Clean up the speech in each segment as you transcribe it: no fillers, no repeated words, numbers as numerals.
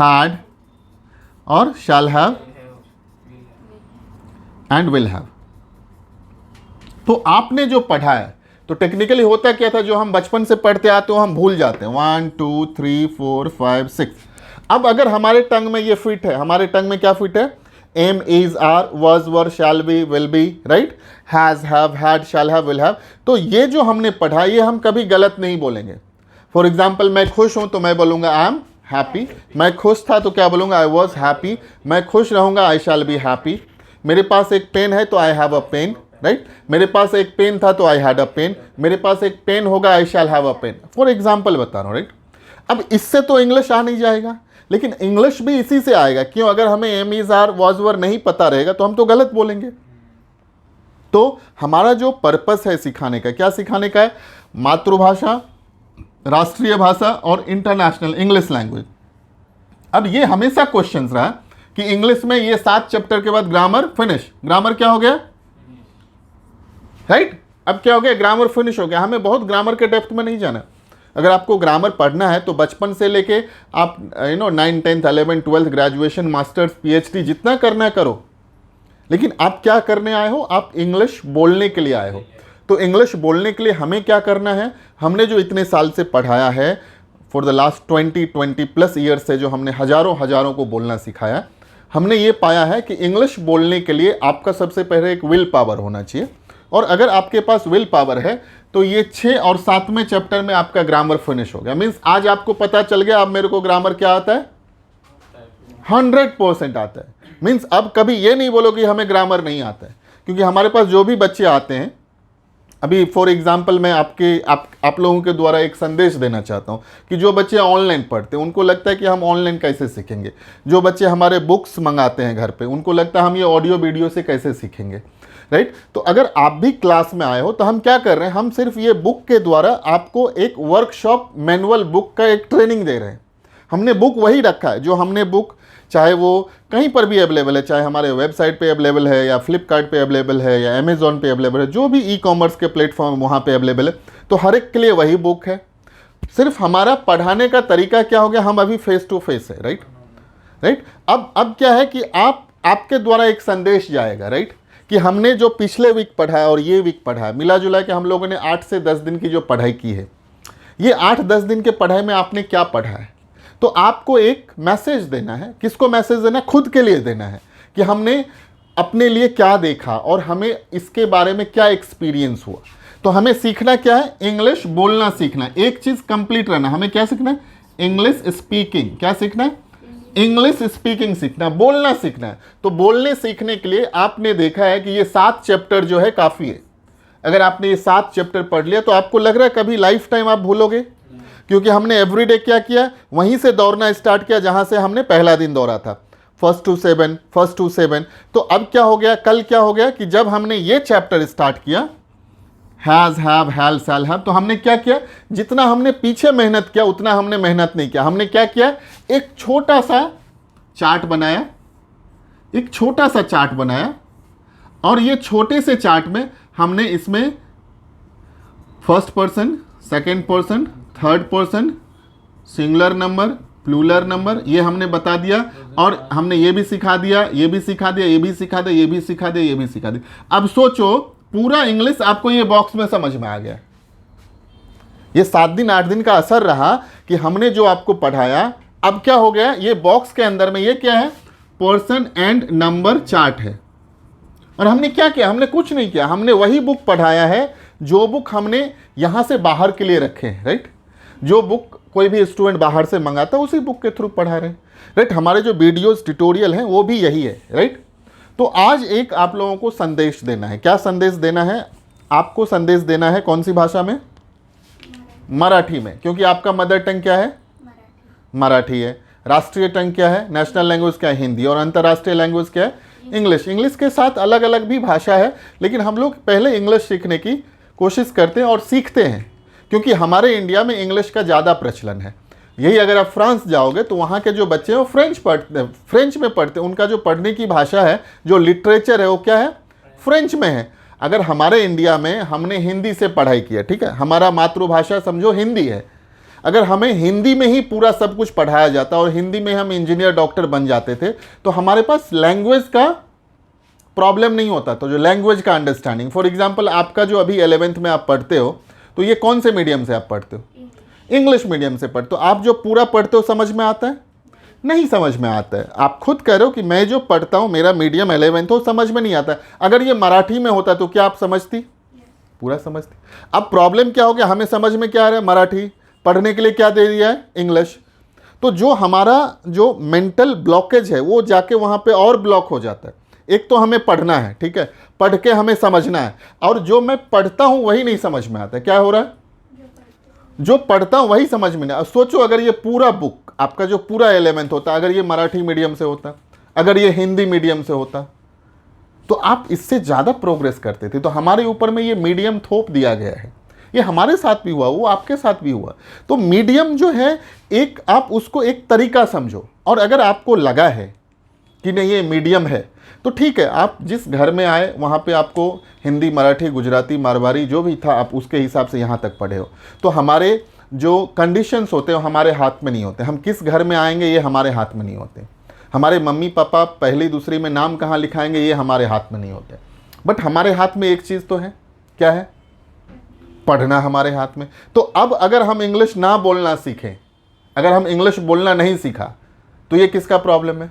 had और shall have and will have। तो आपने जो पढ़ा है, तो टेक्निकली होता क्या था, जो हम बचपन से पढ़ते आते हो हम भूल जाते हैं, 1 2 3 4 5 6। अब अगर हमारे टंग में ये फिट है, हमारे टंग में क्या फिट है, am, is, are, was, were, shall be, will be, right, has, have, had, shall have, will have. तो ये जो हमने पढ़ा ये हम कभी गलत नहीं बोलेंगे। फॉर एग्जाम्पल, मैं खुश हूं तो मैं बोलूंगा आई एम हैप्पी। मैं खुश था तो क्या बोलूंगा, आई वॉज हैप्पी। मैं खुश रहूंगा, आई शैल बी हैप्पी। मेरे पास एक पेन है तो I have a pen, right. मेरे पास एक पेन था तो आई हैड अ पेन। मेरे पास एक पेन होगा, I shall have a pen. For example बता रहा हूँ, राइट। अब इससे तो इंग्लिश आ नहीं जाएगा, लेकिन इंग्लिश भी इसी से आएगा। क्यों, अगर हमें एम, इज, आर, वाज, वर नहीं पता रहेगा तो हम तो गलत बोलेंगे। तो हमारा जो पर्पस है सिखाने का, क्या सिखाने का है, मातृभाषा, राष्ट्रीय भाषा और इंटरनेशनल इंग्लिश लैंग्वेज। अब ये हमेशा क्वेश्चन रहा कि इंग्लिश में ये 7 चैप्टर के बाद ग्रामर फिनिश, ग्रामर क्या हो गया, राइट। अब क्या हो गया, ग्रामर फिनिश हो गया। हमें बहुत ग्रामर के डेप्थ में नहीं जाना। अगर आपको ग्रामर पढ़ना है तो बचपन से लेके आप 9, 10, 11, 12 ग्रेजुएशन, मास्टर्स, पीएचडी जितना करना है करो, लेकिन आप क्या करने आए हो, आप इंग्लिश बोलने के लिए आए हो। तो इंग्लिश बोलने के लिए हमें क्या करना है, हमने जो इतने साल से पढ़ाया है, for the last 20 plus years से जो हमने हजारों को बोलना सिखाया, हमने ये पाया है कि इंग्लिश बोलने के लिए आपका सबसे पहले एक विल पावर होना चाहिए। और अगर आपके पास विल पावर है तो ये 6 और 7वें चैप्टर में आपका ग्रामर फिनिश हो गया। मीन्स आज आपको पता चल गया, अब मेरे को ग्रामर क्या आता है, 100% आता है। मीन्स अब कभी ये नहीं बोलो कि हमें ग्रामर नहीं आता है, क्योंकि हमारे पास जो भी बच्चे आते हैं, अभी फॉर एग्जांपल मैं आप लोगों के द्वारा एक संदेश देना चाहता हूँ कि जो बच्चे ऑनलाइन पढ़ते हैं उनको लगता है कि हम ऑनलाइन कैसे सीखेंगे। जो बच्चे हमारे बुक्स मंगाते हैं घर पे, उनको लगता है हम ये ऑडियो वीडियो से कैसे सीखेंगे, राइट। तो अगर आप भी क्लास में आए हो तो हम क्या कर रहे हैं, हम सिर्फ ये बुक के द्वारा आपको एक वर्कशॉप मैनुअल बुक का एक ट्रेनिंग दे रहे हैं। हमने बुक वही रखा है जो हमने बुक, चाहे वो कहीं पर भी अवेलेबल है, चाहे हमारे वेबसाइट पे अवेलेबल है या फ्लिपकार्ट पे अवेलेबल है या अमेजोन पे अवेलेबल है, जो भी ई कॉमर्स के प्लेटफॉर्म वहाँ पे अवेलेबल है, तो हर एक के लिए वही बुक है। सिर्फ हमारा पढ़ाने का तरीका क्या हो गया, हम अभी फेस टू फेस है, राइट। अब क्या है कि आपके द्वारा एक संदेश जाएगा, राइट, कि हमने जो पिछले वीक पढ़ा है और ये वीक पढ़ा है, मिला जुला के हम लोगों ने 8 से 10 दिन की जो पढ़ाई की है, ये 8-10 दिन के पढ़ाई में आपने क्या पढ़ा है। तो आपको एक मैसेज देना है। किसको मैसेज देना है, खुद के लिए देना है कि हमने अपने लिए क्या देखा और हमें इसके बारे में क्या एक्सपीरियंस हुआ। तो हमें सीखना क्या है, इंग्लिश बोलना सीखना है। एक चीज़ कंप्लीट रहना, हमें क्या सीखना है, इंग्लिश स्पीकिंग। क्या सीखना है, इंग्लिश स्पीकिंग सीखना, बोलना सीखना है। तो बोलने सीखने के लिए आपने देखा है कि ये 7 चैप्टर जो है काफ़ी है। अगर आपने ये 7 चैप्टर पढ़ लिया तो आपको लग रहा है कभी लाइफ टाइम आप भूलोगे, क्योंकि हमने एवरीडे क्या किया, वहीं से दौड़ना स्टार्ट किया जहां से हमने पहला दिन दौड़ा था, फर्स्ट टू सेवन। तो अब क्या हो गया, कल क्या हो गया कि जब हमने ये चैप्टर स्टार्ट किया, has, have, had, shall have, तो हमने क्या किया, जितना हमने पीछे मेहनत किया उतना हमने मेहनत नहीं किया। हमने क्या किया, एक छोटा सा चार्ट बनाया, और ये छोटे से चार्ट में हमने इसमें first person, second person, third person, singular number, plural number, ये हमने बता दिया। और हमने ये भी सिखा दिया, ये भी सिखा दिया, ये भी सिखा दिया, ये भी सिखा दिया, ये भी सिखा दिया। अब सोचो पूरा इंग्लिश आपको ये बॉक्स में समझ में आ गया। ये 7 दिन 8 दिन का असर रहा कि हमने जो आपको पढ़ाया, अब क्या हो गया, ये बॉक्स के अंदर में ये क्या है, पर्सन एंड नंबर चार्ट है। और हमने क्या किया, हमने कुछ नहीं किया, हमने वही बुक पढ़ाया है जो बुक हमने यहां से बाहर के लिए रखे हैं, राइट। जो बुक कोई भी स्टूडेंट बाहर से मंगाता है उसी बुक के थ्रू पढ़ा रहे हैं, राइट। हमारे जो वीडियोस ट्यूटोरियल हैं वो भी यही है, राइट। तो आज एक आप लोगों को संदेश देना है। क्या संदेश देना है, आपको संदेश देना है कौन सी भाषा में, मराठी में, क्योंकि आपका मदर टंग क्या है, मराठी है। राष्ट्रीय टंग क्या है, नेशनल लैंग्वेज क्या है, हिंदी। और अंतर्राष्ट्रीय लैंग्वेज क्या है, इंग्लिश। इंग्लिश के साथ अलग अलग भी भाषा है, लेकिन हम लोग पहले इंग्लिश सीखने की कोशिश करते हैं और सीखते हैं, क्योंकि हमारे इंडिया में इंग्लिश का ज़्यादा प्रचलन है। यही अगर आप फ्रांस जाओगे तो वहाँ के जो बच्चे हैं वो फ्रेंच में पढ़ते हैं। उनका जो पढ़ने की भाषा है, जो लिटरेचर है, वो क्या है, फ्रेंच में है। अगर हमारे इंडिया में हमने हिंदी से पढ़ाई की है, ठीक है, हमारा मातृभाषा समझो हिंदी है। अगर हमें हिंदी में ही पूरा सब कुछ पढ़ाया जाता और हिंदी में हम इंजीनियर डॉक्टर बन जाते थे तो हमारे पास लैंग्वेज का प्रॉब्लम नहीं होता। तो जो लैंग्वेज का अंडरस्टैंडिंग, फॉर एग्जांपल आपका जो अभी 11th में आप पढ़ते हो तो ये कौन से मीडियम से आप पढ़ते हो? इंग्लिश मीडियम से पढ़ते हो। आप जो पूरा पढ़ते हो समझ में आता है? नहीं समझ में आता है। आप खुद कह रहे हो कि मैं जो पढ़ता हूँ मेरा मीडियम 11th हो, समझ में नहीं आता है। अगर ये मराठी में होता तो क्या आप समझती? पूरा समझती। अब प्रॉब्लम क्या हो गया, हमें समझ में क्या आ रहा है? मराठी। पढ़ने के लिए क्या दे दिया है? इंग्लिश। तो जो हमारा जो मेंटल ब्लॉकेज है वो जाके वहाँ पे और ब्लॉक हो जाता है। एक तो हमें पढ़ना है, ठीक है, पढ़ के हमें समझना है, और जो मैं पढ़ता हूँ वही नहीं समझ में आता है। क्या हो रहा है? जो पढ़ता हूँ वही समझ में नहीं। अब सोचो अगर ये पूरा बुक आपका जो पूरा 11th होता, अगर ये मराठी मीडियम से होता, अगर ये हिंदी मीडियम से होता, तो आप इससे ज़्यादा प्रोग्रेस करते थे। तो हमारे ऊपर में ये मीडियम थोप दिया गया है। ये हमारे साथ भी हुआ, वो आपके साथ भी हुआ। तो मीडियम जो है एक, आप उसको एक तरीका समझो, और अगर आपको लगा है कि नहीं ये मीडियम है तो ठीक है, आप जिस घर में आए वहाँ पे आपको हिंदी, मराठी, गुजराती, मारवाड़ी जो भी था आप उसके हिसाब से यहाँ तक पढ़े हो। तो हमारे जो कंडीशंस होते हैं वो हमारे हाथ में नहीं होते। हम किस घर में आएंगे ये हमारे हाथ में नहीं होते। हमारे मम्मी पापा पहली दूसरी में नाम कहाँ लिखाएंगे ये हमारे हाथ में नहीं होते। बट हमारे हाथ में एक चीज़ तो है, क्या है? पढ़ना हमारे हाथ में। तो अब अगर हम इंग्लिश ना बोलना सीखें, अगर हम इंग्लिश बोलना नहीं सीखा तो ये किसका प्रॉब्लम है?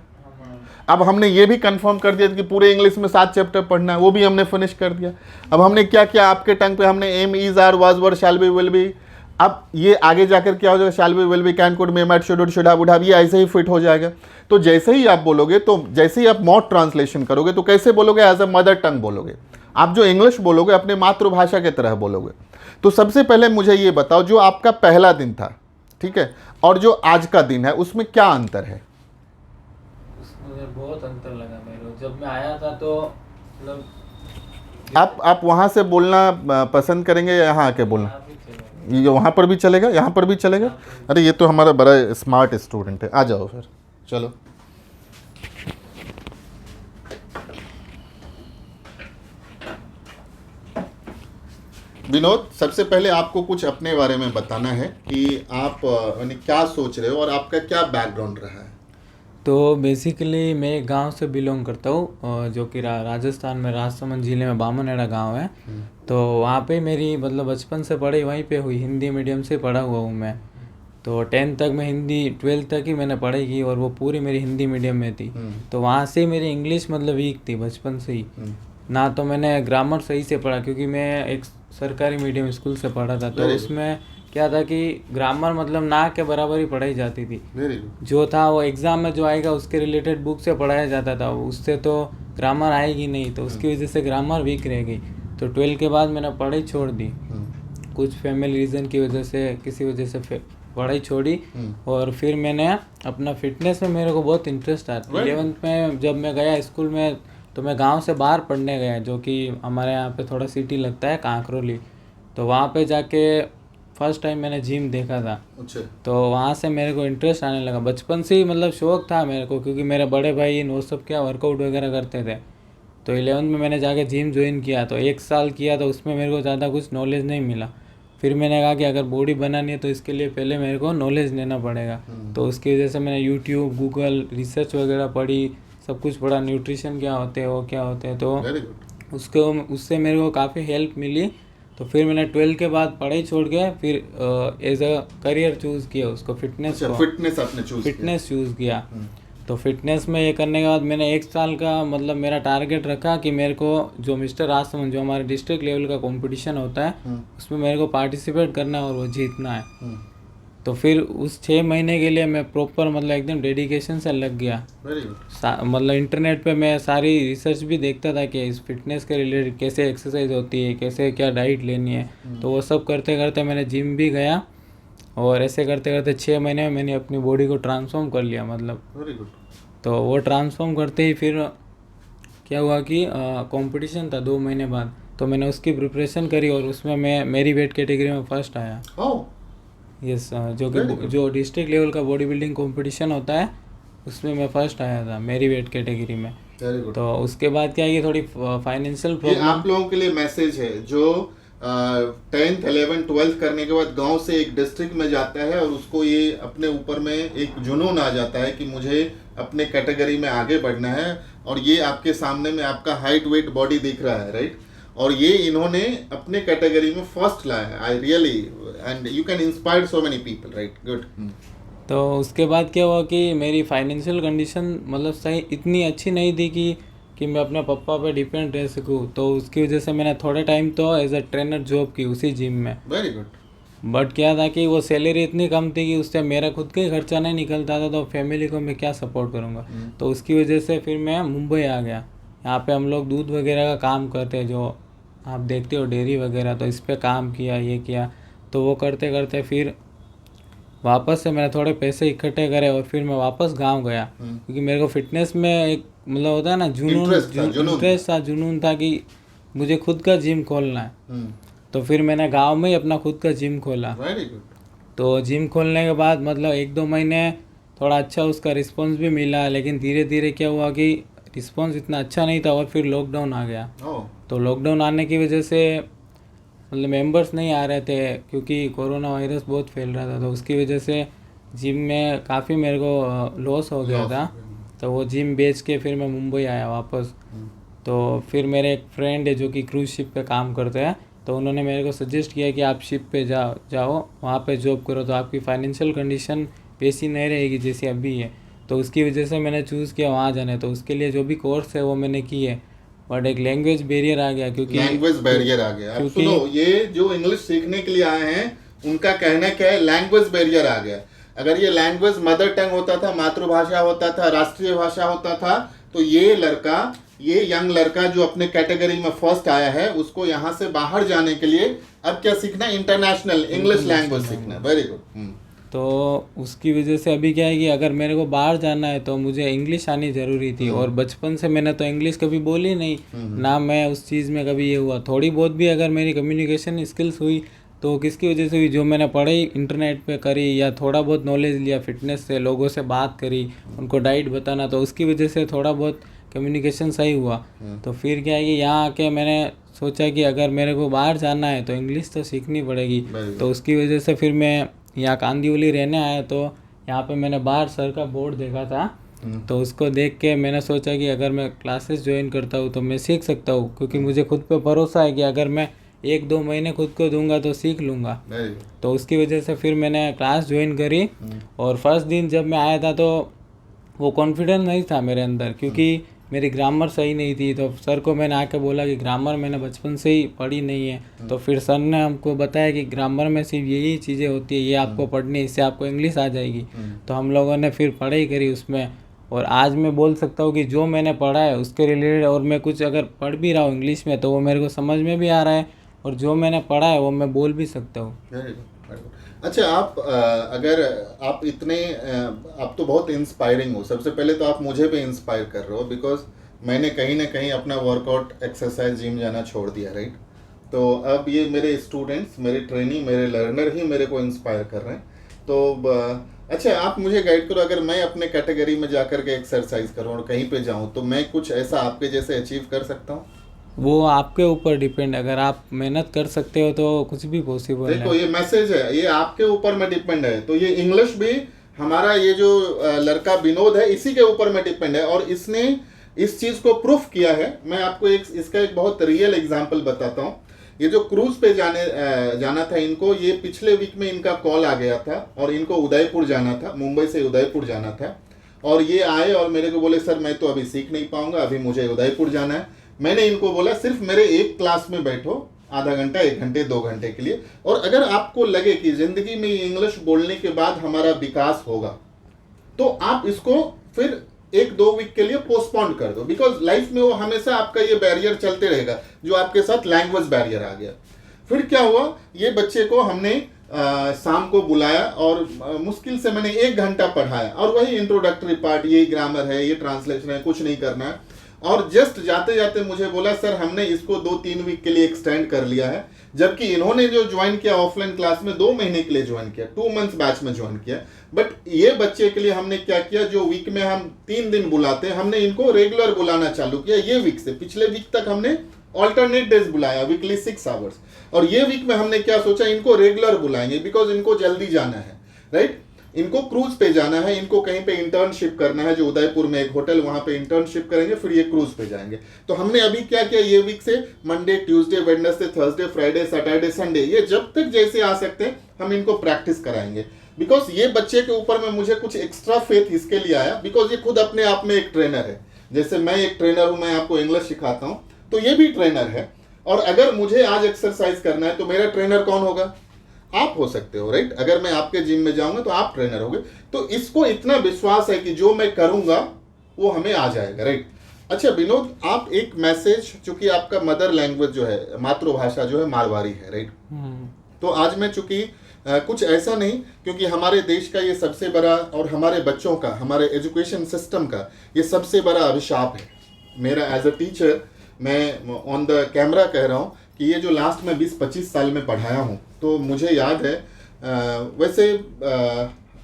अब हमने ये भी कंफर्म कर दिया कि पूरे इंग्लिश में 7 चैप्टर पढ़ना है, वो भी हमने फिनिश कर दिया। अब हमने क्या किया, आपके टंग पे हमने am, is, are, was, were, shall be, will be. अब ये आगे जाकर क्या हो जाएगा? Shall be, will be, can, could, may, might, should, should have, would have, ये ऐसे ही फिट हो जाएगा। तो जैसे ही आप बोलोगे, तो जैसे ही आप मॉड ट्रांसलेशन करोगे तो कैसे बोलोगे? एज अ मदर टंग बोलोगे। आप जो इंग्लिश बोलोगे अपने मातृभाषा की तरह बोलोगे। तो सबसे पहले मुझे ये बताओ, जो आपका पहला दिन था, ठीक है, और जो आज का दिन है उसमें क्या अंतर है? मुझे बहुत अंतर लगा मेरे को। जब मैं आया था तो मतलब आप वहाँ से बोलना पसंद करेंगे या यहाँ आके बोलना? यहाँ भी चलेगा। ये वहाँ पर भी चलेगा, यहाँ पर भी चलेगा? अरे ये तो हमारा बड़ा स्मार्ट स्टूडेंट है। आ जाओ फिर, चलो। विनोद, सबसे पहले आपको कुछ अपने बारे में बताना है कि आप यानी क्या सोच रहे हो और आपका क्या बैकग्राउंड रहा है। तो बेसिकली मैं एक गांव से बिलोंग करता हूँ, जो कि राजस्थान में राजसमंद जिले में बामनहेड़ा गांव है। तो वहाँ पे मेरी मतलब बचपन से पढ़ाई वहीं पे हुई, हिंदी मीडियम से पढ़ा हुआ हूँ मैं। तो 10th तक मैं हिंदी, 12th तक ही मैंने पढ़ाई की और वो पूरी मेरी हिंदी मीडियम में थी। तो वहाँ से मेरी इंग्लिश मतलब वीक थी बचपन से ही। ना तो मैंने ग्रामर सही से पढ़ा, क्योंकि मैं एक सरकारी मीडियम स्कूल से पढ़ा था। तो उसमें क्या था कि ग्रामर मतलब ना के बराबर ही पढ़ाई जाती थी। जो था वो एग्ज़ाम में जो आएगा उसके रिलेटेड बुक से पढ़ाया जाता था, उससे तो ग्रामर आएगी नहीं। तो उसकी वजह से ग्रामर वीक रह गई। तो 12 के बाद मैंने पढ़ाई छोड़ दी, कुछ फैमिली रीज़न की वजह से, किसी वजह से पढ़ाई छोड़ी। और फिर मैंने अपना फिटनेस में मेरे को बहुत इंटरेस्ट आता। 11th में जब मैं गया स्कूल में तो मैं गांव से बाहर पढ़ने गया, जो कि हमारे यहाँ पे थोड़ा सिटी लगता है, कांकरोली। तो वहाँ पे जाके फर्स्ट टाइम मैंने जिम देखा था। अच्छा। तो वहाँ से मेरे को इंटरेस्ट आने लगा। बचपन से ही मतलब शौक था मेरे को, क्योंकि मेरे बड़े भाई वो सब क्या वर्कआउट वगैरह करते थे। तो 11th में मैंने जाके जिम ज्वाइन किया। तो 1 साल किया तो उसमें मेरे को ज़्यादा कुछ नॉलेज नहीं मिला। फिर मैंने कहा कि अगर बॉडी बनानी है तो इसके लिए पहले मेरे को नॉलेज लेना पड़ेगा। तो उसकी वजह से मैंने यूट्यूब, गूगल रिसर्च वगैरह पढ़ी, सब कुछ पढ़ा, न्यूट्रिशन क्या होते हैं, वो क्या होते हैं। तो उससे मेरे को काफ़ी हेल्प मिली। तो फिर मैंने 12 के बाद पढ़ाई छोड़ के फिर एज अ करियर चूज़ किया उसको, फिटनेस को। फिटनेस चूज़ किया। तो फिटनेस में ये करने के बाद मैंने 1 साल का मतलब मेरा टारगेट रखा कि मेरे को जो मिस्टर राजसमंद, जो हमारे डिस्ट्रिक्ट लेवल का कंपटीशन होता है, उसमें मेरे को पार्टिसिपेट करना है और वो जीतना है। तो फिर उस 6 महीने के लिए मैं प्रॉपर मतलब एकदम डेडिकेशन से लग गया। मतलब इंटरनेट पे मैं सारी रिसर्च भी देखता था कि इस फिटनेस के रिलेटेड कैसे एक्सरसाइज होती है, कैसे क्या डाइट लेनी है। तो वो सब करते करते मैंने जिम भी गया, और ऐसे करते करते 6 महीने में मैंने अपनी बॉडी को ट्रांसफॉर्म कर लिया मतलब। तो वो ट्रांसफॉर्म करते ही फिर क्या हुआ कि कंपटीशन था 2 महीने बाद। तो मैंने उसकी प्रिपरेशन करी और उसमें मैं मेरी वेट कैटेगरी में फर्स्ट आया। यस, जो डिस्ट्रिक्ट लेवल का बॉडी बिल्डिंग कंपटीशन होता है उसमें मैं फर्स्ट आया था मेरी वेट कैटेगरी में। तो उसके बाद क्या है कि थोड़ी फाइनेंशियल प्रॉब्लम। आप लोगों के लिए मैसेज है, जो 10th 11th 12th करने के बाद गांव से एक डिस्ट्रिक्ट में जाता है और उसको ये अपने ऊपर में एक जुनून आ जाता है कि मुझे अपने कैटेगरी में आगे बढ़ना है। और ये आपके सामने में आपका हाइट वेट बॉडी दिख रहा है, राइट? और ये इन्होंने अपने कैटेगरी में फर्स्ट लाया है। I really and you can inspire so many people, right? Good. तो उसके बाद क्या हुआ कि मेरी फाइनेंशियल कंडीशन मतलब सही इतनी अच्छी नहीं थी कि मैं अपने पापा पे डिपेंड रह सकूँ। तो उसकी वजह से मैंने थोड़े टाइम तो एज अ ट्रेनर जॉब की उसी जिम में। Very good. बट क्या था कि वो सैलरी इतनी कम थी कि उससे मेरा खुद का ही खर्चा नहीं निकलता था, तो फैमिली को मैं क्या सपोर्ट करूँगा। तो उसकी वजह से फिर मैं मुंबई आ गया। यहाँ पे हम लोग दूध वगैरह का काम करते हैं, जो आप देखते हो डेयरी वगैरह, तो इस पे काम किया, ये किया। तो वो करते करते फिर वापस से मैंने थोड़े पैसे इकट्ठे करे और फिर मैं वापस गांव गया, क्योंकि मेरे को फिटनेस में एक मतलब होता है ना जुनून था कि मुझे खुद का जिम खोलना है। तो फिर मैंने गांव में ही अपना खुद का जिम खोला। Very good. तो जिम खोलने के बाद मतलब 1-2 महीने थोड़ा अच्छा उसका रिस्पांस भी मिला, लेकिन धीरे धीरे क्या हुआ कि रिस्पांस इतना अच्छा नहीं था और फिर लॉकडाउन आ गया। तो लॉकडाउन आने की वजह से मतलब मेंबर्स नहीं आ रहे थे, क्योंकि कोरोना वायरस बहुत फैल रहा था। तो उसकी वजह से जिम में काफ़ी मेरे को लॉस हो गया था। तो वो जिम बेच के फिर मैं मुंबई आया वापस। तो फिर मेरे एक फ्रेंड है जो कि क्रूज़ शिप पे काम करते हैं, तो उन्होंने मेरे को सजेस्ट किया कि आप शिप पे जाओ वहाँ पे जॉब करो, तो आपकी फाइनेंशियल कंडीशन वैसी नहीं रहेगी जैसी अभी है। तो उसकी वजह से मैंने चूज़ किया वहाँ जाने। तो उसके लिए जो भी कोर्स है वो मैंने किए, बट एक लैंग्वेज बैरियर आ गया। क्योंकि लैंग्वेज बैरियर आ गया। अब सुनो, ये जो इंग्लिश सीखने के लिए आए हैं उनका कहना क्या है, लैंग्वेज बैरियर आ गया। अगर ये लैंग्वेज मदर टंग होता था, मातृभाषा होता था, राष्ट्रीय भाषा होता था, तो ये यंग लड़का जो अपने कैटेगरी में फर्स्ट आया है, उसको यहाँ से बाहर जाने के लिए अब क्या सीखना, इंटरनेशनल इंग्लिश लैंग्वेज सीखना। Very good. तो उसकी वजह से अभी क्या है कि अगर मेरे को बाहर जाना है तो मुझे इंग्लिश आनी ज़रूरी थी। और बचपन से मैंने तो इंग्लिश कभी बोली नहीं, ना मैं उस चीज़ में कभी ये हुआ। थोड़ी बहुत भी अगर मेरी कम्युनिकेशन स्किल्स हुई तो किसकी वजह से हुई, जो मैंने पढ़ाई इंटरनेट पे करी या थोड़ा बहुत नॉलेज लिया फिटनेस से, लोगों से बात करी, उनको डाइट बताना, तो उसकी वजह से थोड़ा बहुत कम्युनिकेशन सही हुआ। तो फिर क्या है कि यहाँ आके मैंने सोचा कि अगर मेरे को बाहर जाना है तो इंग्लिश तो सीखनी पड़ेगी। तो उसकी वजह से फिर मैं यहाँ कांदिवली रहने आया। तो यहाँ पे मैंने बाहर सर का बोर्ड देखा था, तो उसको देख के मैंने सोचा कि अगर मैं क्लासेस ज्वाइन करता हूँ तो मैं सीख सकता हूँ, क्योंकि मुझे खुद पे भरोसा है कि अगर मैं 1-2 महीने खुद को दूंगा तो सीख लूँगा। तो उसकी वजह से फिर मैंने क्लास ज्वाइन करी। और फर्स्ट दिन जब मैं आया था तो वो कॉन्फिडेंस नहीं था मेरे अंदर, क्योंकि मेरी ग्रामर सही नहीं थी। तो सर को मैंने आके बोला कि ग्रामर मैंने बचपन से ही पढ़ी नहीं है। तो फिर सर ने हमको बताया कि ग्रामर में सिर्फ यही चीज़ें होती है, ये आपको पढ़नी है, इससे आपको इंग्लिश आ जाएगी। तो हम लोगों ने फिर पढ़ाई करी उसमें। और आज मैं बोल सकता हूँ कि जो मैंने पढ़ा है उसके रिलेटेड, और मैं कुछ अगर पढ़ भी रहा हूँ इंग्लिश में तो वो मेरे को समझ में भी आ रहा है, और जो मैंने पढ़ा है वो मैं बोल भी सकता हूँ। अच्छा, आप अगर आप इतने आप तो बहुत इंस्पायरिंग हो। सबसे पहले तो आप मुझे भी इंस्पायर कर रहे हो, बिकॉज मैंने कहीं ना कहीं अपना वर्कआउट, एक्सरसाइज, जिम जाना छोड़ दिया, राइट? तो अब ये मेरे स्टूडेंट्स, मेरे ट्रेनी, मेरे लर्नर ही मेरे को इंस्पायर कर रहे हैं। तो अच्छा, आप मुझे गाइड करो, अगर मैं अपने कैटेगरी में जा कर के एक्सरसाइज करूँ और कहीं पे जाऊँ तो मैं कुछ ऐसा आपके जैसे अचीव कर सकता हूँ? वो आपके ऊपर डिपेंड, अगर आप मेहनत कर सकते हो तो कुछ भी पॉसिबल है। देखो, ये मैसेज है, ये आपके ऊपर में डिपेंड है। तो ये इंग्लिश भी हमारा ये जो लड़का विनोद है, इसी के ऊपर में डिपेंड है, और इसने इस चीज को प्रूफ किया है। मैं आपको इसका एक बहुत रियल एग्जांपल बताता हूँ। ये जो क्रूज पे जाना था इनको, ये पिछले वीक में इनका कॉल आ गया था और इनको उदयपुर जाना था, मुंबई से उदयपुर जाना था। और ये आए और मेरे को बोले, सर मैं तो अभी सीख नहीं पाऊंगा, अभी मुझे उदयपुर जाना है। मैंने इनको बोला, सिर्फ मेरे एक क्लास में बैठो, आधा घंटा, 1 घंटे, 2 घंटे के लिए, और अगर आपको लगे कि जिंदगी में इंग्लिश बोलने के बाद हमारा विकास होगा तो आप इसको फिर 1-2 वीक के लिए पोस्टपोन कर दो, बिकॉज लाइफ में वो हमेशा आपका ये बैरियर चलते रहेगा, जो आपके साथ लैंग्वेज बैरियर आ गया। फिर क्या हुआ, ये बच्चे को हमने शाम को बुलाया और मुश्किल से मैंने 1 घंटा पढ़ाया, और वही इंट्रोडक्टरी पार्ट, ये ग्रामर है, ये ट्रांसलेशन है, कुछ नहीं करना है। और जस्ट जाते जाते मुझे बोला, सर हमने इसको 2-3 वीक के लिए एक्सटेंड कर लिया है, जबकि इन्होंने जो ज्वाइन किया ऑफलाइन क्लास में 2 महीने के लिए ज्वाइन किया, 2 मंथ्स बैच में ज्वाइन किया। बट ये बच्चे के लिए हमने क्या किया, जो वीक में हम 3 दिन बुलाते हैं, हमने इनको रेगुलर बुलाना चालू किया। ये वीक से पिछले वीक तक हमने ऑल्टरनेट डेज बुलाया, वीकली 6 आवर्स। और ये वीक में हमने क्या सोचा, इनको रेगुलर बुलाएंगे बिकॉज इनको जल्दी जाना है, राइट। इनको क्रूज पे जाना है, इनको कहीं पे इंटर्नशिप करना है, जो उदयपुर में एक होटल, वहां पे इंटर्नशिप करेंगे, फिर ये क्रूज पे जाएंगे। तो हमने अभी क्या किया, ये वीक से Monday, Tuesday, Wednesday, Thursday, Friday, Saturday, Sunday, ये जब तक जैसे आ सकते हैं हम इनको प्रैक्टिस कराएंगे। बिकॉज ये बच्चे के ऊपर में मुझे कुछ एक्स्ट्रा फेथ इसके लिए आया, बिकॉज ये खुद अपने आप में एक ट्रेनर है। जैसे मैं एक ट्रेनर हूं, मैं आपको इंग्लिश सिखाता हूं, तो ये भी ट्रेनर है। और अगर मुझे आज एक्सरसाइज करना है तो मेरा ट्रेनर कौन होगा, आप हो सकते हो, राइट। अगर मैं आपके जिम में जाऊंगा तो आप ट्रेनर होगे। तो इसको इतना विश्वास है कि जो मैं करूंगा वो हमें आ जाएगा, राइट। अच्छा विनोद, आप एक मैसेज, चूंकि आपका मदर लैंग्वेज जो है, मातृभाषा जो है मारवाड़ी है, राइट। तो आज मैं चूंकि कुछ ऐसा नहीं, क्योंकि हमारे देश का ये सबसे बड़ा, और हमारे बच्चों का, हमारे एजुकेशन सिस्टम का ये सबसे बड़ा अभिशाप है। मेरा एज अ टीचर, मैं ऑन द कैमरा कह रहा हूँ कि ये जो लास्ट में 20-25 साल में पढ़ाया हूँ, तो मुझे याद है, वैसे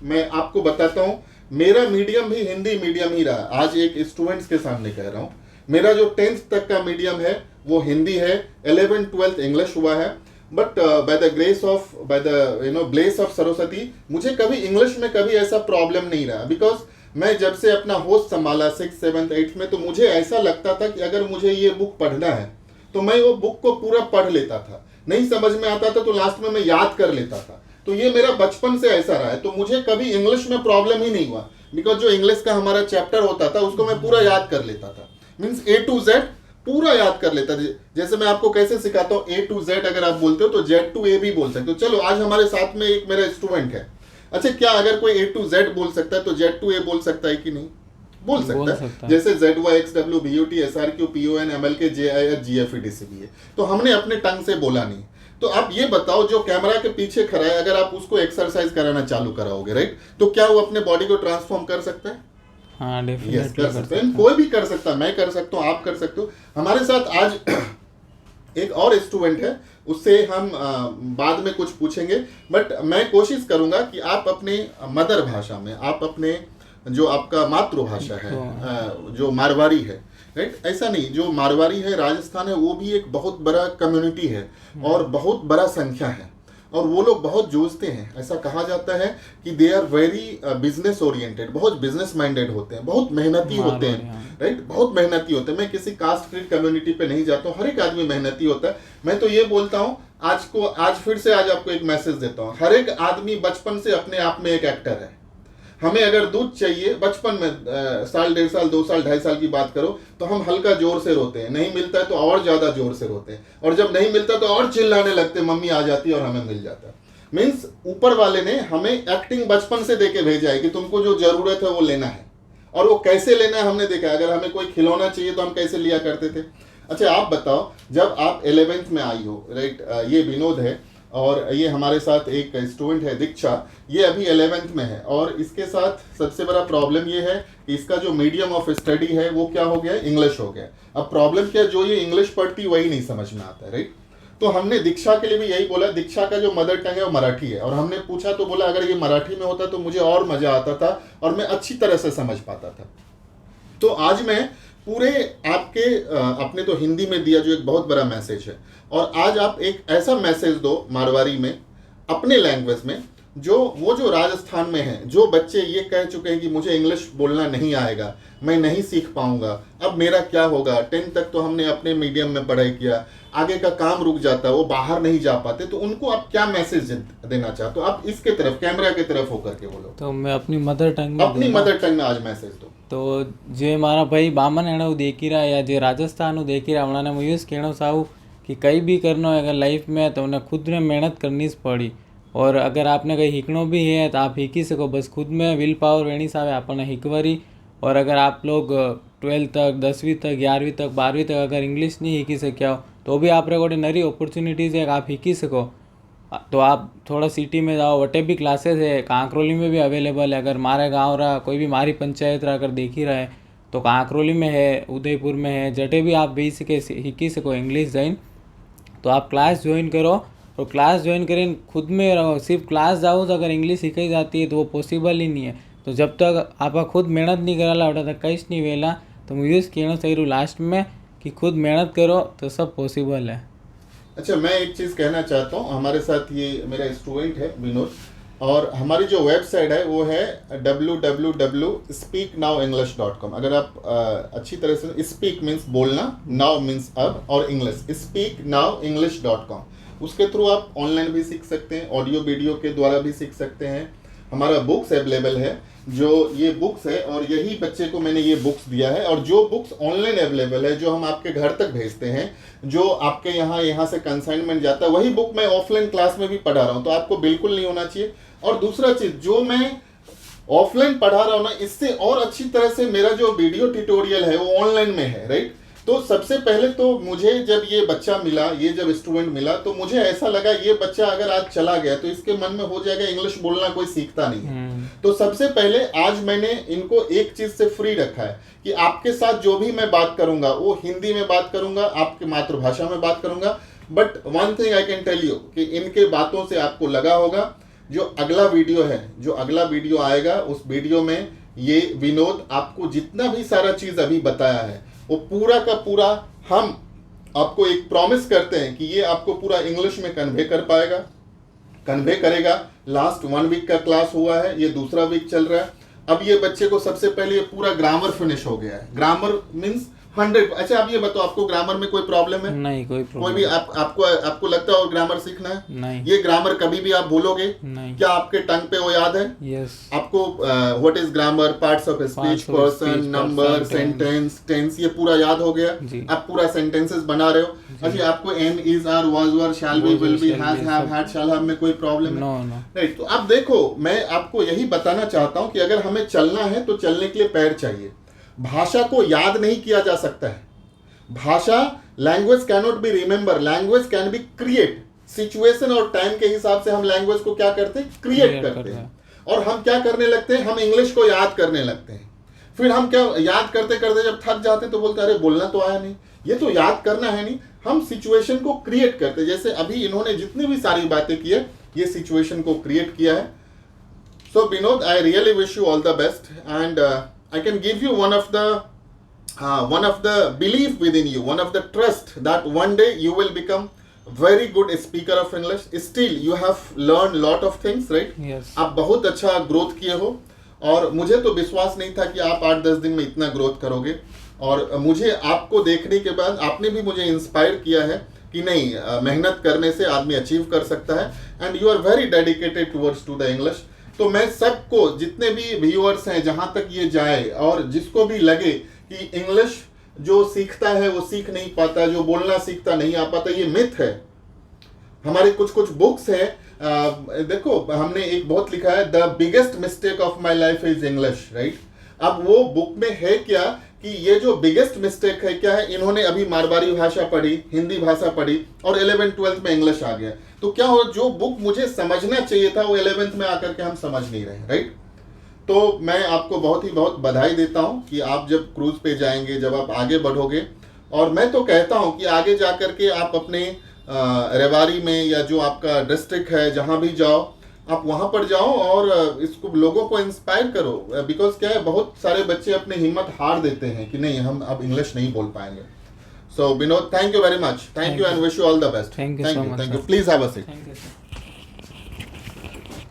मैं आपको बताता हूँ, मेरा मीडियम भी हिंदी मीडियम ही रहा। आज एक स्टूडेंट्स के सामने कह रहा हूँ, मेरा जो 10th तक का मीडियम है वो हिंदी है, 11th 12th इंग्लिश हुआ है। But by the grace of, by the bless of Saraswati, मुझे कभी इंग्लिश में कभी ऐसा प्रॉब्लम नहीं रहा। बिकॉज मैं जब से अपना होश संभाला 6th 7th 8th में, तो मुझे ऐसा लगता था कि अगर मुझे ये बुक पढ़ना है तो मैं वो बुक को पूरा पढ़ लेता था। नहीं समझ में आता था तो लास्ट में मैं याद कर लेता था। तो ये मेरा बचपन से ऐसा रहा है, तो मुझे कभी इंग्लिश में प्रॉब्लम ही नहीं हुआ। बिकॉज जो इंग्लिश का हमारा चैप्टर होता था उसको मैं पूरा याद कर लेता था, मीन्स A to Z पूरा याद कर लेता। जैसे मैं आपको कैसे सिखाता हूँ, A to Z अगर आप बोलते हो तो Z to A भी बोल सकते हो। चलो आज हमारे साथ में एक मेरा स्टूडेंट है, अच्छा क्या अगर कोई A to Z बोल सकता है तो Z to A बोल सकता है कि नहीं? बोल सकता है। जैसे ZYXWBUT SRQ PON MLK JIH GFEDCB है, तो हमने अपने टंग से बोला नहीं। तो आप ये बताओ, जो कैमरा के पीछे खड़ा है, अगर आप उसको एक्सरसाइज कराना चालू कराओगे, राइट, तो क्या वो अपने बॉडी को ट्रांसफॉर्म कर सकता है? हाँ, डेफिनेटली यस, कर सकते हैं। कोई भी कर सकता है, मैं कर सकता हूँ, आप कर सकते हो। हमारे साथ आज एक और स्टूडेंट है, उससे हम बाद में कुछ पूछेंगे, बट मैं कोशिश करूंगा कि आप अपने मदर भाषा में, आप अपने जो आपका मातृभाषा है, जो मारवाड़ी है, राइट, ऐसा नहीं, जो मारवाड़ी है, राजस्थान है, वो भी एक बहुत बड़ा कम्युनिटी है और बहुत बड़ा संख्या है, और वो लोग बहुत जूझते हैं। ऐसा कहा जाता है कि they are very business oriented, बहुत बिजनेस माइंडेड होते हैं, बहुत मेहनती होते हैं, राइट, बहुत मेहनती होते हैं। मैं किसी कास्ट क्रीड कम्युनिटी पे नहीं जाता हूँ, हर एक आदमी मेहनती होता है। मैं तो ये बोलता हूँ, आज फिर से आज आपको एक मैसेज देता हूँ, हर एक आदमी बचपन से अपने आप में एक एक्टर है। हमें अगर दूध चाहिए बचपन में, साल, 1.5 साल, 2 साल, 2.5 साल की बात करो, तो हम हल्का जोर से रोते हैं, नहीं मिलता है तो और ज्यादा जोर से रोते हैं, और जब नहीं मिलता तो और चिल्लाने लगते, मम्मी आ जाती है और हमें मिल जाता है। मीन्स ऊपर वाले ने हमें एक्टिंग बचपन से देके भेजा है कि तुमको जो जरूरत है वो लेना है, और वो कैसे लेना है हमने देखा है। अगर हमें कोई खिलौना चाहिए तो हम कैसे लिया करते थे। अच्छा आप बताओ, जब आप 11th में आई हो, राइट, ये विनोद है, और ये हमारे साथ एक स्टूडेंट है दीक्षा, ये अभी 11th में है, और इसके साथ सबसे बड़ा प्रॉब्लम ये है कि इसका जो मीडियम ऑफ स्टडी है वो क्या हो गया, इंग्लिश हो गया। अब प्रॉब्लम क्या, जो ये इंग्लिश पढ़ती वही नहीं समझ में आता है, राइट। तो हमने दीक्षा के लिए भी यही बोला, दीक्षा का जो मदर टंग है वो मराठी है, और हमने पूछा तो बोला अगर ये मराठी में होता तो मुझे और मजा आता था और मैं अच्छी तरह से समझ पाता था। तो आज मैं पूरे आपने तो हिंदी में दिया जो एक बहुत बड़ा मैसेज है, और आज आप एक ऐसा मैसेज दो मारवाड़ी में, अपने लैंग्वेज में, जो राजस्थान में है, जो बच्चे ये कह चुके हैं कि मुझे इंग्लिश बोलना नहीं आएगा, मैं नहीं सीख पाऊंगा, अब मेरा क्या होगा, 10th तक तो हमने अपने मीडियम में पढ़ाई किया, आगे का काम रुक जाता, वो बाहर नहीं जा पाते, तो उनको आप क्या मैसेज देना चाहते हो? आप इसके तरफ, कैमरा के तरफ होकर के बोलो। तो मैं अपनी मदर टंग में, अपनी मदर टंग में आज मैसेज दो। तो जे मारा भाई बामन एणो देखी रहा या जे राजस्थान देखी रहा, उन्होंने मैं यूज़ कहना चाहूँ कि कहीं भी करना है अगर लाइफ में, तो उन्हें खुद में मेहनत करनी पड़ी। और अगर आपने कहीं सीखना भी है तो आप सीखी सको, बस खुद में विल पावर वेणी सावे आपने सीखवारी। और अगर आप लोग 12th तक, 10वीं तक, 11वीं तक, 12वीं तक अगर इंग्लिश नहीं सीखी सको तो भी आप गोटे नरी अपॉर्चुनिटीज़ है, आप सीखी सको। तो आप थोड़ा सिटी में जाओ, वटे भी क्लासेस है, कांकरोली में भी अवेलेबल है। अगर मारे गाँव रहा, कोई भी मारी पंचायत रहा अगर देखी रहा है तो कांकरोली में है, उदयपुर में है, जटे भी आप भी सीखी सको इंग्लिश जाइन। तो आप क्लास ज्वाइन करो, और क्लास ज्वाइन करें खुद में रहो। सिर्फ क्लास जाओ तो अगर इंग्लिश सीखाई जाती है तो वो पॉसिबल ही नहीं है। तो जब तक आप खुद मेहनत नहीं करा ला तक कहीं नहीं वेला। तो मुझे यूज़ कहना चाहिए लास्ट में कि खुद मेहनत करो तो सब पॉसिबल है। अच्छा, मैं एक चीज़ कहना चाहता हूँ, हमारे साथ ये मेरा स्टूडेंट है विनोद, और हमारी जो वेबसाइट है वो है www.speaknowenglish.com। अगर आप अच्छी तरह से, स्पीक मीन्स बोलना, नाउ मीन्स अब, और इंग्लिश, speaknowenglish.com, उसके थ्रू आप ऑनलाइन भी सीख सकते हैं, ऑडियो वीडियो के द्वारा भी सीख सकते हैं। हमारा बुक्स अवेलेबल है, जो ये बुक्स है, और यही बच्चे को मैंने ये बुक्स दिया है, और जो बुक्स ऑनलाइन अवेलेबल है, जो हम आपके घर तक भेजते हैं, जो आपके यहाँ से कंसाइनमेंट जाता है, वही बुक मैं ऑफलाइन क्लास में भी पढ़ा रहा हूँ, तो आपको बिल्कुल नहीं होना चाहिए। और दूसरा चीज़, जो मैं ऑफलाइन पढ़ा रहा हूँ ना, इससे और अच्छी तरह से मेरा जो वीडियो ट्यूटोरियल है वो ऑनलाइन में है, राइट। तो सबसे पहले तो मुझे जब ये बच्चा मिला, ये जब स्टूडेंट मिला, तो मुझे ऐसा लगा ये बच्चा अगर आज चला गया तो इसके मन में हो जाएगा इंग्लिश बोलना कोई सीखता नहीं है। तो सबसे पहले आज मैंने इनको एक चीज से फ्री रखा है कि आपके साथ जो भी मैं बात करूंगा वो हिंदी में बात करूंगा, आपकी मातृभाषा में बात करूंगा। But one thing I can tell you कि इनके बातों से आपको लगा होगा, जो अगला वीडियो है, जो अगला वीडियो आएगा, उस वीडियो में ये विनोद आपको जितना भी सारा चीज अभी बताया है वो पूरा का पूरा हम आपको एक प्रॉमिस करते हैं कि ये आपको पूरा इंग्लिश में कन्वे कर पाएगा, कन्वे करेगा। लास्ट 1 वीक का क्लास हुआ है, ये दूसरा वीक चल रहा है। अब ये बच्चे को सबसे पहले ये पूरा ग्रामर फिनिश हो गया है। Grammar means 100। अच्छा, आप ये बताओ, आपको ग्रामर में कोई प्रॉब्लम है? नहीं, कोई प्रॉब्लम कोई भी आपको लगता है और ग्रामर सीखना है? नहीं। ये ग्रामर कभी भी आप बोलोगे? नहीं। क्या आपके टंग पे वो याद है? यस। आपको what is grammar, parts of speech, person, number, sentence, tense, ये पूरा याद हो गया? आप पूरा सेंटेंसेस बना रहे हो। अच्छा, आपको am, is, are, was, were, shall be, will be, has, have, had, shall have में कोई प्रॉब्लम है? नो। राइट। तो अब देखो, मैं आपको यही बताना चाहता हूं कि अगर हमें चलना है तो चलने के लिए पैर चाहिए। भाषा को याद नहीं किया जा सकता है। भाषा, language cannot be remember, language can be create. Situation और टाइम के हिसाब से हम लैंग्वेज को क्या करते हैं? क्रिएट करते हैं। और हम क्या करने लगते हैं? हम इंग्लिश को याद करने लगते हैं। फिर हम क्या याद करते करते जब थक जाते तो बोलते अरे बोलना तो आया नहीं, ये तो याद करना है नहीं। हम सिचुएशन को क्रिएट करते हैं। जैसे अभी इन्होंने जितनी भी सारी बातें की है, ये सिचुएशन को क्रिएट किया है। So Vinod, I really wish you all the best, and I can give you one of the belief within you, one of the trust that one day you will become very good speaker of English. Still you have learned lot of things, right? Yes. आप बहुत अच्छा growth किए हो, और मुझे तो विश्वास नहीं था कि आप 8-10 दिन में इतना ग्रोथ करोगे। और मुझे आपको देखने के बाद आपने भी मुझे इंस्पायर किया है कि नहीं, मेहनत करने से आदमी अचीव कर सकता है, and you are very dedicated towards to the English. तो मैं सबको, जितने भी व्यूअर्स हैं, जहाँ तक ये जाए, और जिसको भी लगे कि इंग्लिश जो सीखता है वो सीख नहीं पाता, जो बोलना सीखता नहीं आ पाता, ये मिथ है। हमारे कुछ बुक्स है, देखो हमने एक बहुत लिखा है, the biggest mistake of my life is English, right. अब वो बुक में है क्या कि ये जो बिगेस्ट मिस्टेक है क्या है, इन्होंने अभी मारवाड़ी भाषा पढ़ी, हिंदी भाषा पढ़ी, और 11th-12th में इंग्लिश आ गया। तो क्या हो, जो बुक मुझे समझना चाहिए था वो 11th में आकर के हम समझ नहीं रहे, राइट। तो मैं आपको बहुत बधाई देता हूं कि आप जब क्रूज पे जाएंगे, जब आप आगे बढ़ोगे, और मैं तो कहता हूं कि आगे जाकर के आप अपने रेवाड़ी में या जो आपका डिस्ट्रिक्ट है, जहां भी जाओ, आप वहां पर जाओ और इसको लोगों को इंस्पायर करो। बिकॉज क्या है, बहुत सारे बच्चे अपने हिम्मत हार देते हैं कि नहीं, हम अब इंग्लिश नहीं बोल पाएंगे। So Vinod, thank you very much, thank you and wish you all the best. Thank you so much. Thank you, please have a seat. Thank you sir.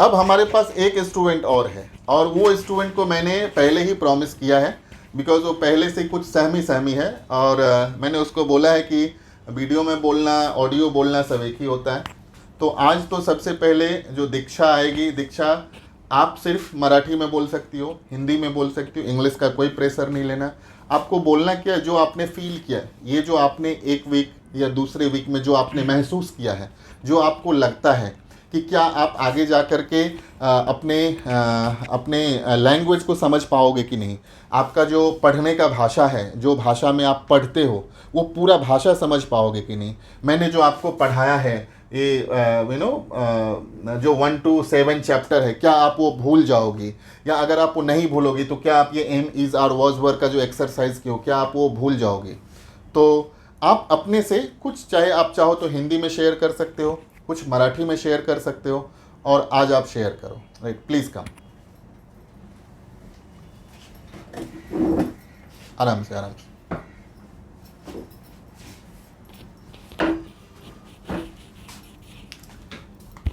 अब हमारे पास एक स्टूडेंट और है, और वो स्टूडेंट को मैंने पहले ही प्रॉमिस किया है, बिकॉज वो पहले से कुछ सहमी है, और मैंने उसको बोला है कि वीडियो में बोलना, ऑडियो बोलना सब एक ही होता है। तो आज तो सबसे पहले जो दीक्षा आएगी, दीक्षा आप सिर्फ मराठी में बोल सकती हो, हिंदी में बोल सकती हो, इंग्लिश का कोई प्रेशर नहीं लेना। आपको बोलना क्या है, जो आपने फील किया, ये जो आपने एक वीक या दूसरे वीक में जो आपने महसूस किया है, जो आपको लगता है कि क्या आप आगे जा कर के अपने लैंग्वेज को समझ पाओगे कि नहीं, आपका जो पढ़ने का भाषा है, जो भाषा में आप पढ़ते हो, वो पूरा भाषा समझ पाओगे कि नहीं। मैंने जो आपको पढ़ाया है, ये जो 1 to 7 चैप्टर है, क्या आप वो भूल जाओगी, या अगर आप वो नहीं भूलोगी तो क्या आप ये एम, इज, आर, वाज, वर का जो एक्सरसाइज किए हो, क्या आप वो भूल जाओगी। तो आप अपने से कुछ, चाहे आप चाहो तो हिंदी में शेयर कर सकते हो, कुछ मराठी में शेयर कर सकते हो, और आज आप शेयर करो, राइट। प्लीज कम, आराम से।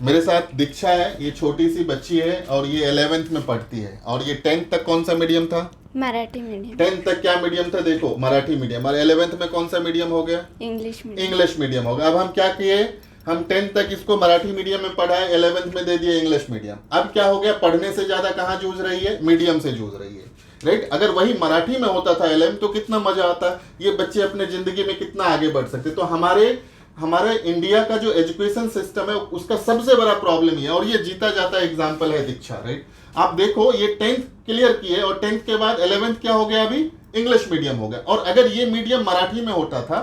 मेरे साथ दीक्षा है, ये छोटी सी बच्ची है और ये 11th में पढ़ती है। और ये 10th तक कौन सा मीडियम था? मराठी मीडियम। 10th तक क्या मीडियम था? देखो मराठी मीडियम। और 11th में कौन सा मीडियम हो गया? English medium. इंग्लिश मीडियम हो गया। अब हम क्या किए, हम 10th तक इसको मराठी मीडियम में पढ़ाए, 11th में दे दिए इंग्लिश मीडियम। अब क्या हो गया, पढ़ने से ज्यादा कहाँ जूझ रही है? मीडियम से जूझ रही है, राइट। अगर वही मराठी में होता था 11th तो कितना मजा आता, ये बच्चे अपने जिंदगी में कितना आगे बढ़ सकते। तो हमारे इंडिया का जो एजुकेशन सिस्टम है उसका सबसे बड़ा प्रॉब्लम ही है, और ये जीता जाता एग्जाम्पल है दीक्षा, राइट। आप देखो ये 10th क्लियर किए और 10th के बाद 11th क्या हो गया, अभी इंग्लिश मीडियम हो गया। और अगर ये मीडियम मराठी में होता था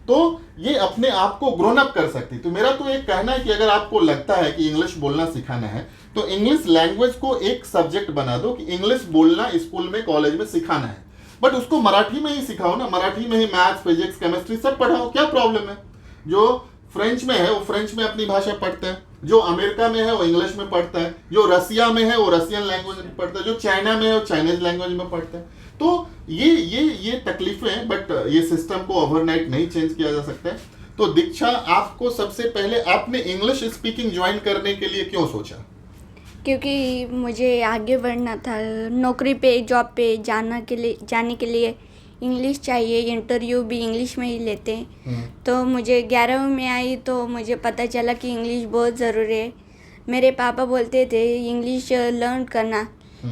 तो ये अपने आप को ग्रोन अप कर सकती। तो मेरा तो एक कहना है कि अगर आपको लगता है कि इंग्लिश बोलना सिखाना है तो इंग्लिश लैंग्वेज को एक सब्जेक्ट बना दो कि इंग्लिश बोलना स्कूल में कॉलेज में सिखाना है, बट उसको मराठी में ही सिखाओ ना। मराठी में ही मैथ्स फिजिक्स केमिस्ट्री सब पढ़ाओ, क्या प्रॉब्लम है। जो फ्रेंच में है वो फ्रेंच में अपनी भाषा पढ़ते हैं, जो अमेरिका में है वो इंग्लिश में पढ़ता है, जो रसिया में है वो रसियन लैंग्वेज में पढ़ता है, जो चाइना में है वो चाइनीज लैंग्वेज में पढ़ता है। तो ये तकलीफें हैं, बट ये सिस्टम को ओवरनाइट नहीं चेंज किया जा सकता है। तो दीक्षा, आपको सबसे पहले आपने इंग्लिश स्पीकिंग ज्वाइन करने के लिए क्यों सोचा? क्योंकि मुझे आगे बढ़ना था, नौकरी पे जॉब पे जाने के लिए इंग्लिश चाहिए, इंटरव्यू भी इंग्लिश में ही लेते हैं। तो मुझे 11वीं में आई तो मुझे पता चला कि इंग्लिश बहुत ज़रूरी है। मेरे पापा बोलते थे इंग्लिश लर्न करना,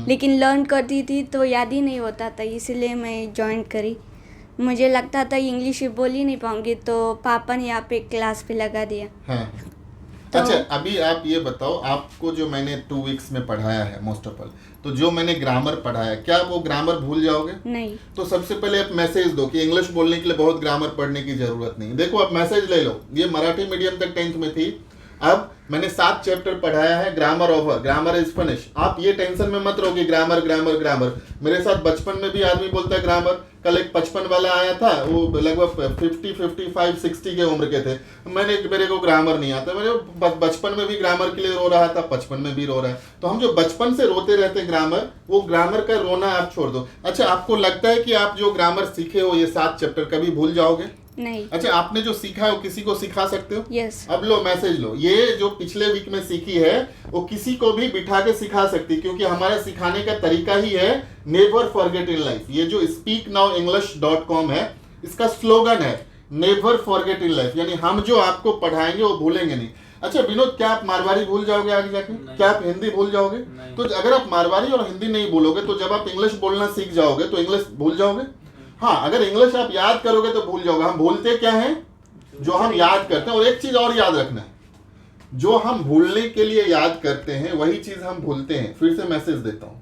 लेकिन लर्न करती थी तो याद ही नहीं होता था, इसलिए मैं ज्वाइन करी। मुझे लगता था इंग्लिश बोल ही नहीं पाऊंगी, तो पापा ने यहाँ पे क्लास पे लगा दिया। हाँ। अच्छा, अभी आप ये बताओ, आपको जो मैंने 2 वीक्स में पढ़ाया है मोस्ट ऑफ ऑल, तो जो मैंने ग्रामर पढ़ाया, क्या वो ग्रामर भूल जाओगे? नहीं। तो सबसे पहले आप मैसेज दो कि इंग्लिश बोलने के लिए बहुत ग्रामर पढ़ने की जरूरत नहीं। देखो आप मैसेज ले लो, ये मराठी मीडियम तक 10th में थी, अब मैंने 7 चैप्टर पढ़ाया है, grammar over, grammar is finish. आप ये टेंशन में मत रहो कि ग्रामर ग्रामर ग्रामर। मेरे साथ बचपन में भी आदमी बोलता है ग्रामर। कल एक 55 वाला आया था, वो लगभग 50, 55, 60 के उम्र के थे। मेरे को ग्रामर नहीं आता। मेरे बचपन में भी ग्रामर के लिए रो रहा था, 55 में भी रो रहा है। तो हम जो बचपन से रोते रहते हैं ग्रामर, वो ग्रामर का रोना आप छोड़ दो। अच्छा, आपको लगता है कि आप जो ग्रामर सीखे हो ये 7 चैप्टर कभी भूल जाओगे? नहीं। अच्छा, आपने जो सीखा है वो किसी को सिखा सकते हो? यस। अब लो मैसेज लो, ये जो पिछले वीक में सीखी है वो किसी को भी बिठा के सिखा सकती, क्योंकि हमारा सिखाने का तरीका ही है नेवर फॉरगेट इन लाइफ। ये जो speaknowenglish.com है, इसका स्लोगन है नेवर फॉरगेट इन लाइफ, यानी हम जो आपको पढ़ाएंगे वो भूलेंगे नहीं। अच्छा विनोद, क्या आप मारवाड़ी भूल जाओगे आगे जाके? क्या आप हिंदी भूल जाओगे? तो अगर आप मारवाड़ी और हिंदी नहीं बोलोगे तो जब आप इंग्लिश बोलना सीख जाओगे तो इंग्लिश भूल जाओगे। हाँ, अगर इंग्लिश आप याद करोगे तो भूल जाओगे। हम भूलते क्या हैं? जो हम याद करते हैं। और एक चीज और याद रखना है, जो हम भूलने के लिए याद करते हैं वही चीज हम भूलते हैं। फिर से मैसेज देता हूं,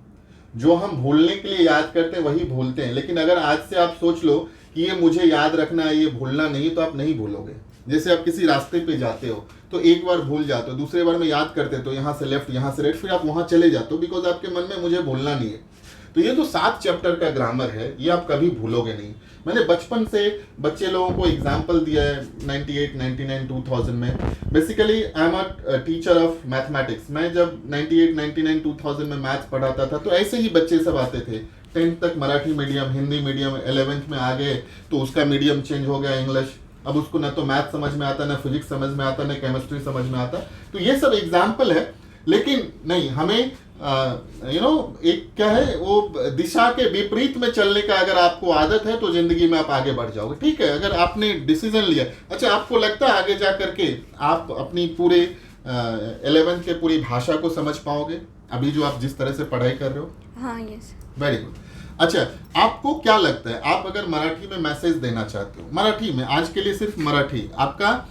जो हम भूलने के लिए याद करते हैं वही भूलते हैं। लेकिन अगर आज से आप सोच लो कि ये मुझे याद रखना है, ये भूलना नहीं, तो आप नहीं भूलोगे। जैसे आप किसी रास्ते पे जाते हो तो एक बार भूल जाते हो, दूसरे बार में याद करते तो यहाँ से लेफ्ट, यहाँ से राइट, फिर आप वहां चले जाते हो, बिकॉज आपके मन में मुझे भूलना नहीं है। तो ये जो 7 चैप्टर का ग्रामर है ये आप कभी भूलोगे नहीं। मैंने बचपन से बच्चे लोगों को एग्जाम्पल दिया है 98, 99, 2000 में। Basically I am a teacher of mathematics. मैं जब 98, 99, 2000 में मैथ्स पढ़ाता था तो ऐसे ही बच्चे सब आते थे। 10th तक Marathi medium, Hindi medium, 11th में आ गए तो उसका मीडियम चेंज हो गया इंग्लिश। अब उसको ना तो मैथ समझ में आता, ना फिजिक्स समझ में आता, ना केमिस्ट्री समझ में आता। तो ये सब एग्जाम्पल है, लेकिन नहीं, हमें एक क्या है, वो दिशा के विपरीत में चलने का अगर आपको आदत है तो जिंदगी में आप आगे बढ़ जाओगे। ठीक है, अगर आपने डिसीजन लिया। अच्छा, आपको लगता है आगे जा करके आप अपनी पूरे 11th के पूरी भाषा को समझ पाओगे अभी जो आप जिस तरह से पढ़ाई कर रहे हो? हाँ, यस। Very good. अच्छा, आपको क्या लगता है, आप अगर मराठी में मैसेज देना चाहते हो, मराठी में, आज के लिए सिर्फ मराठी, आपका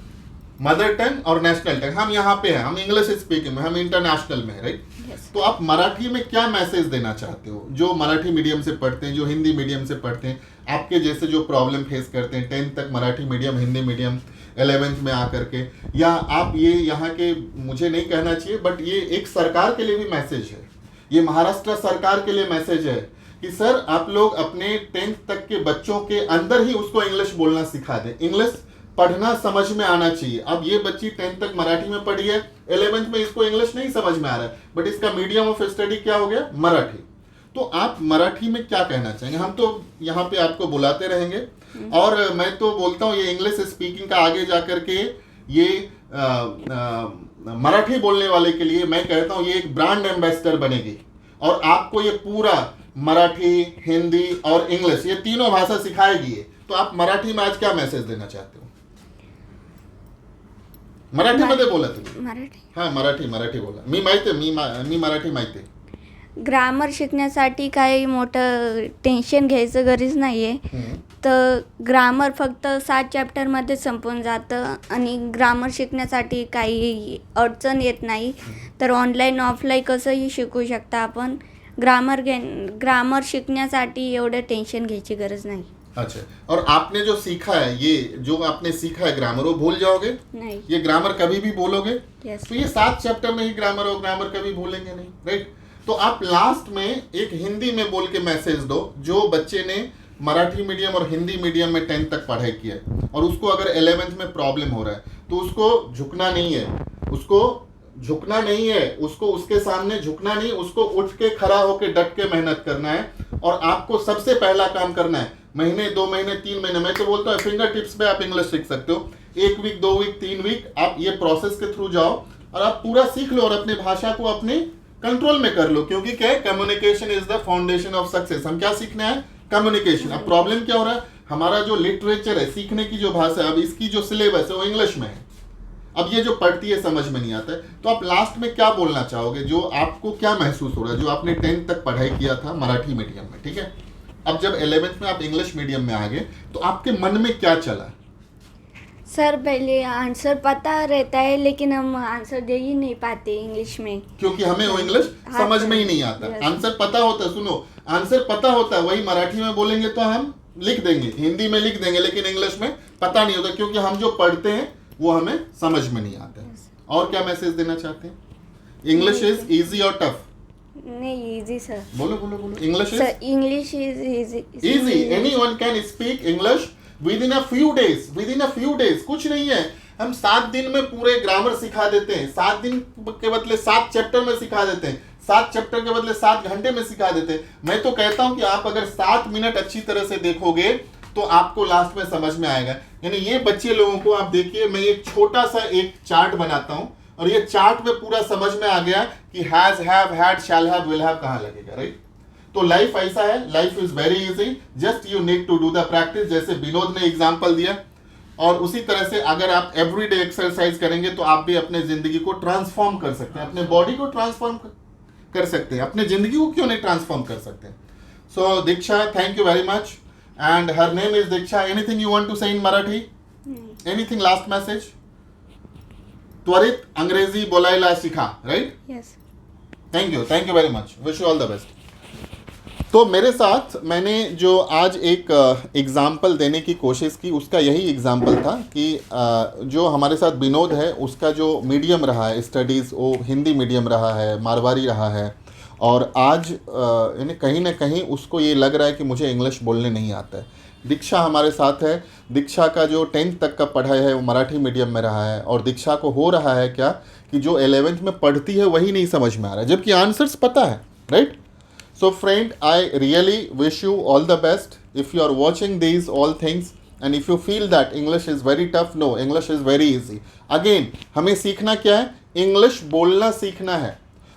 मदर टंग और नेशनल टंग, हम यहाँ पे हैं, हम इंग्लिश स्पीकिंग में, हम इंटरनेशनल में, राइट? तो आप मराठी में क्या मैसेज देना चाहते हो? जो मराठी मीडियम से पढ़ते हैं, जो हिंदी मीडियम से पढ़ते हैं, आपके जैसे जो प्रॉब्लम फेस करते हैं 10th तक Marathi medium, Hindi medium, 11th में आकर के, या आप ये यहाँ के, मुझे नहीं कहना चाहिए बट ये एक सरकार के लिए भी मैसेज है, ये महाराष्ट्र सरकार के लिए मैसेज है कि सर आप लोग अपने 10th तक के बच्चों के अंदर ही उसको इंग्लिश बोलना सिखा दें। इंग्लिश पढ़ना समझ में आना चाहिए। अब ये बच्ची 10th तक मराठी में पढ़ी है, 11th में इसको इंग्लिश नहीं समझ में आ रहा है, बट इसका मीडियम ऑफ स्टडी क्या हो गया? मराठी। तो आप मराठी में क्या कहना चाहेंगे? हम तो यहाँ पे आपको बुलाते रहेंगे, और मैं तो बोलता हूँ ये इंग्लिश स्पीकिंग का आगे जा करके ये मराठी बोलने वाले के लिए मैं कहता हूँ ये एक ब्रांड एम्बेसडर बनेगी और आपको ये पूरा मराठी, हिंदी और इंग्लिश ये तीनों भाषा सिखाएगी ये। तो आप मराठी में आज क्या मैसेज देना चाहते हो? मराठीमध्ये बोला तुम्ही. मराठी हा मराठी बोला. मी मराठी माहिती आहे. ग्रामर शिकण्यासाठी काही मोठं टेन्शन घ्यायचं गरज नाही आहे. तर ग्रामर फक्त 7 चॅप्टरमध्ये संपून जातं आणि ग्रामर शिकण्यासाठी काही अडचण येत नाही. तर ऑनलाईन ऑफलाईन कसंही शिकू शकता आपण. ग्रामर शिकण्यासाठी एवढं टेन्शन घ्यायची गरज नाही. अच्छा, और आपने जो सीखा है, ये जो आपने सीखा है ग्रामर, वो भूल जाओगे नहीं. ये ग्रामर कभी भी बोलोगे? यस. तो ये 7 चैप्टर में ही ग्रामर हो, ग्रामर कभी भूलेंगे नहीं, राइट? तो आप लास्ट में एक हिंदी में बोल के मैसेज दो जो बच्चे ने मराठी मीडियम और हिंदी मीडियम में 10th तक पढ़ाई की है और उसको अगर 11th में प्रॉब्लम हो रहा है तो उसको झुकना नहीं है, उसको उसके सामने झुकना नहीं, उसको उठ के खड़ा होके डट के मेहनत करना है। और आपको सबसे पहला काम करना है, महीने 2 महीने 3 महीने, मैं तो बोलता हूँ फिंगर टिप्स पे आप इंग्लिश सीख सकते हो। 1 वीक 2 वीक 3 वीक आप ये प्रोसेस के थ्रू जाओ और आप पूरा सीख लो और अपनी भाषा को अपने कंट्रोल में कर लो, क्योंकि क्या है, communication is the foundation of success. हम क्या सीखना है? कम्युनिकेशन। अब प्रॉब्लम क्या हो रहा है, हमारा जो लिटरेचर है, सीखने की जो भाषा है, अब इसकी जो सिलेबस है वो इंग्लिश में है। अब ये जो पढ़ती है समझ में नहीं आता है। तो आप लास्ट में क्या बोलना चाहोगे, जो आपको क्या महसूस हो रहा है, जो आपने 10th तक पढ़ाई किया था मराठी मीडियम में, ठीक है, अब जब 11th में आप इंग्लिश मीडियम में आ गए तो आपके मन में क्या चला? सर पहले आंसर पता रहता है लेकिन हम आंसर दे ही नहीं पाते इंग्लिश में, क्योंकि हमें वो इंग्लिश हाँ, समझ में ही नहीं आता। yes. आंसर पता होता है, सुनो, आंसर पता होता है, वही मराठी में बोलेंगे तो हम लिख देंगे, हिंदी में लिख देंगे, लेकिन इंग्लिश में पता नहीं होता, क्योंकि हम जो पढ़ते हैं वो हमें समझ में नहीं आता है। और क्या मैसेज देना चाहते हैं? इंग्लिश इज इजी और टफ? नहीं, इजी सर. बोलो बोलो बोलो। English is sir English is easy. Anyone can speak English within a few days. कुछ नहीं है, हम 7 दिन में पूरे ग्रामर सिखा देते हैं। 7 दिन के बदले 7 चैप्टर में सिखा देते हैं, 7 चैप्टर के बदले 7 घंटे में सिखा देते हैं। मैं तो कहता हूं कि आप अगर 7 मिनट अच्छी तरह से देखोगे तो आपको लास्ट में समझ में आएगा। यानी ये बच्चे लोगों को आप देखिए, मैं एक छोटा सा एक चार्ट बनाता हूं और ये चार्ट में पूरा समझ में आ गया कि has, have, had, shall have, will have कहां लगेगा, राइट? तो लाइफ ऐसा है, life is very easy, just you need to do the practice. जैसे विनोद ने एग्जांपल दिया, और उसी तरह से अगर आप एवरीडे एक्सरसाइज करेंगे तो आप भी अपने जिंदगी को ट्रांसफॉर्म कर सकते हैं, अपने बॉडी को ट्रांसफॉर्म कर सकते हैं, अपने जिंदगी को क्यों नहीं ट्रांसफॉर्म कर सकते? So Diksha, thank you very much, and her name is Diksha. Anything you want to say in Marathi? Anything last message? त्वरित अंग्रेजी बोलायला शिका, right? Yes. Thank you very much, wish you all the best. तो मेरे साथ मैंने जो आज एक एग्ज़ाम्पल देने की कोशिश की, उसका यही एग्ज़ाम्पल था कि जो हमारे साथ विनोद है उसका जो मीडियम रहा है स्टडीज़, वो हिंदी मीडियम रहा है, मारवाड़ी रहा है, और आज यानी कहीं ना कहीं उसको ये लग रहा है कि मुझे इंग्लिश बोलने नहीं आता है। दीक्षा हमारे साथ है, दीक्षा का जो 10th तक का पढ़ाई है वो मराठी मीडियम में रहा है, और दीक्षा को हो रहा है क्या कि जो 11th में पढ़ती है वही नहीं समझ में आ रहा है, जबकि आंसर्स पता है, right? So friend, I really wish you all the best. If you are watching these all things and if you feel that English is very tough, no, English is very easy. Again, हमें सीखना क्या है? English बोलना सीखना है,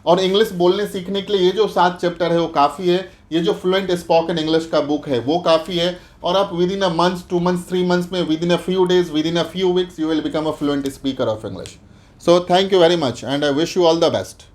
और English बोलने सीखने के लिए ये जो 7 चैप्टर है वो काफ़ी है, ये जो फ्लुएंट स्पोकन इंग्लिश का बुक है वो काफ़ी है, और आप with in a month, 2 months, 3 months में, with in a few days, with in a few weeks, you will become a fluent speaker of English. So thank you very much and I wish you all the best.